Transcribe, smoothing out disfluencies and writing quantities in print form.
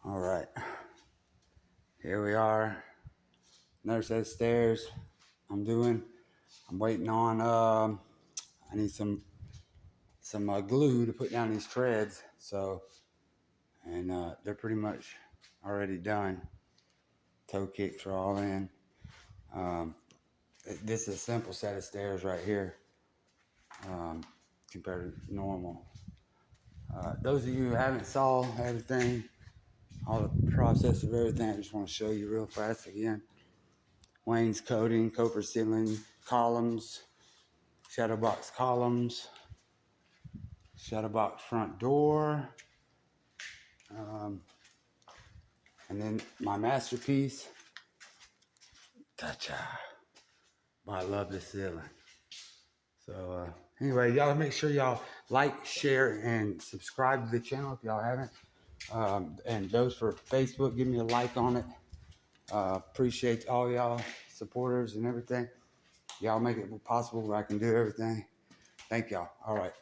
All right, here we are. Another set of stairs. I'm waiting on. I need some glue to put down these treads. So, and they're pretty much already done. Toe kicks are all in. Um, this is a simple set of stairs right here, compared to normal. Those of you who haven't saw everything, all the process of everything, I just want to show you real fast again. Wainscoting, copper ceiling, columns, shadow box columns, shadow box front door, and then my masterpiece. Gotcha. But I love this ceiling. So anyway, y'all make sure y'all like, share, and subscribe to the channel if y'all haven't. And those for Facebook, give me a like on it. Appreciate all y'all supporters and everything. Y'all make it possible where I can do everything. Thank y'all. All right.